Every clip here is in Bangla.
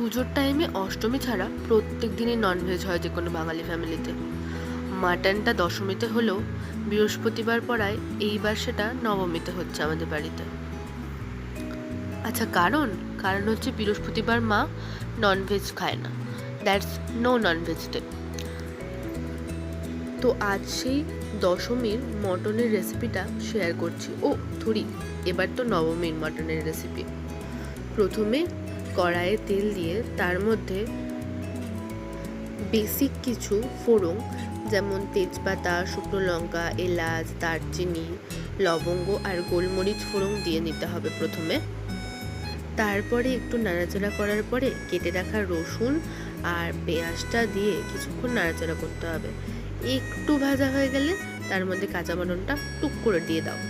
পুজোর টাইমে অষ্টমী ছাড়া প্রত্যেক দিনই ননভেজ হয় যে কোনো বাঙালি ফ্যামিলিতে। মাটনটা দশমীতে হলেও বৃহস্পতিবার পড়ায় এইবার সেটা নবমীতে হচ্ছে আমাদের বাড়িতে। আচ্ছা, কারণ হচ্ছে বৃহস্পতিবার মা ননভেজ খায় না, দ্যাটস নো ননভেজ ডে। তো আজ সেই দশমীর মটনের রেসিপিটা শেয়ার করছি। ও থুরি, এবার তো নবমীর মটনের রেসিপি। প্রথমে কড়াইয়ে তেল দিয়ে তার মধ্যে বেসিক কিছু ফোড়ন যেমন তেজপাতা, শুকনো লঙ্কা, এলাচ, দারচিনি, লবঙ্গ আর গোলমরিচ ফোড়ন দিয়ে নিতে হবে প্রথমে। তারপরে একটু নাড়াচাড়া করার পরে কেটে রাখা রসুন আর পেঁয়াজটা দিয়ে কিছুক্ষণ নাড়াচাড়া করতে হবে। একটু ভাজা হয়ে গেলে তার মধ্যে কাঁচা বাদামটা টুক করে দিয়ে দাও।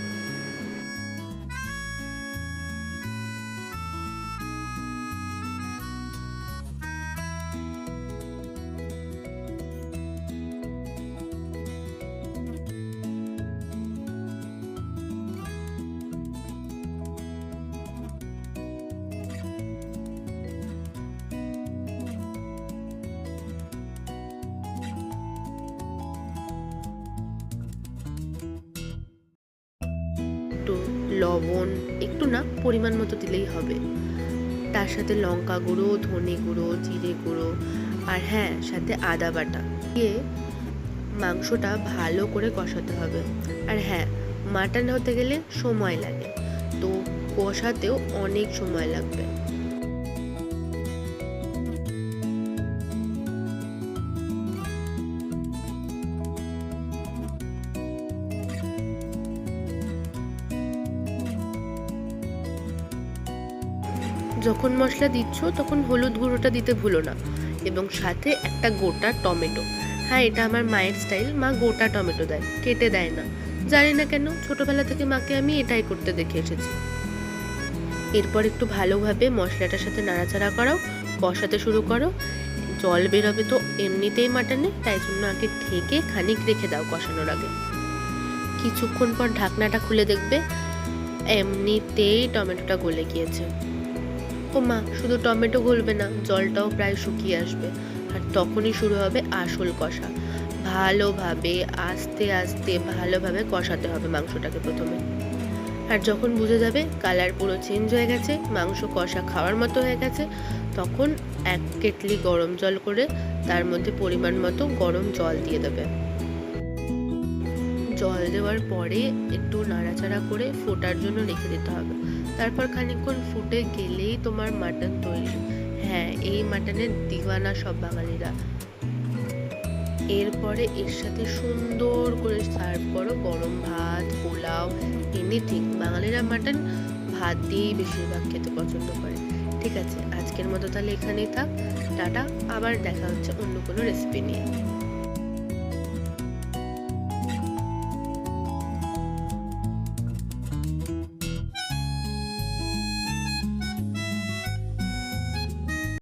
একটু লবণ, একটু না, পরিমাণ মতো দিলেই হবে। তার সাথে লঙ্কা গুঁড়ো, ধনে গুঁড়ো, জিরে গুঁড়ো আর হ্যাঁ, সাথে আদা বাটা দিয়ে মাংসটা ভালো করে কষাতে হবে। আর হ্যাঁ, মাটন হতে গেলে সময় লাগে, তো কষাতেও অনেক সময় লাগবে। যখন মশলা দিচ্ছ তখন হলুদ গুঁড়োটা দিতে ভুলো না, এবং সাথে একটা গোটা টমেটো। হ্যাঁ, এটা আমার মায়ের স্টাইল, মা গোটা টমেটো দেয়, কেটে দেয় না। জানি না কেন, ছোটবেলা থেকে মাকে আমি এটাই করতে দেখে এসেছি। এরপর একটু ভালোভাবে মশলাটার সাথে নাড়াচাড়া করাও, কষাতে শুরু করো। জল বেরোবে তো এমনিতেই মাটনে, তাই জন্য আগে ঢেকে খানিক রেখে দাও কষানোর আগে। কিছুক্ষণ পর ঢাকনাটা খুলে দেখবে এমনিতেই টমেটোটা গলে গিয়েছে। ও মা, শুধু টমেটো গলবে না, জলটাও প্রায় শুকিয়ে আসবে। আর তখনই শুরু হবে আসল কষা। ভালোভাবে আস্তে আস্তে ভালোভাবে কষাতে হবে মাংসটাকে প্রথমে। আর যখন বুঝে যাবে কালার পুরো চেঞ্জ হয়ে গেছে, মাংস কষা খাওয়ার মতো হয়ে গেছে, তখন এক কেটলি গরম জল করে তার মধ্যে পরিমাণ মতো গরম জল দিয়ে দেবে। জল দেওয়ার পরে একটু নাড়াচাড়া করে ফোটার জন্য রেখে দিতে হবে। তারপর খানিকক্ষণ ফুটে গেলেই তোমার মাটন তৈরি। হ্যাঁ, এই মাটনের দিওয়ানা সব বাঙালিরা। এরপরে এর সাথে সুন্দর করে সার্ভ করো গরম ভাত, পোলাও, এনিথিং। বাঙালিরা মাটন ভাত দিয়েই বেশিরভাগ খেতে পছন্দ করে। ঠিক আছে, আজকের মতো তাহলে এখানেই থাক। টাটা, আবার দেখা হচ্ছে অন্য কোনো রেসিপি নিয়ে।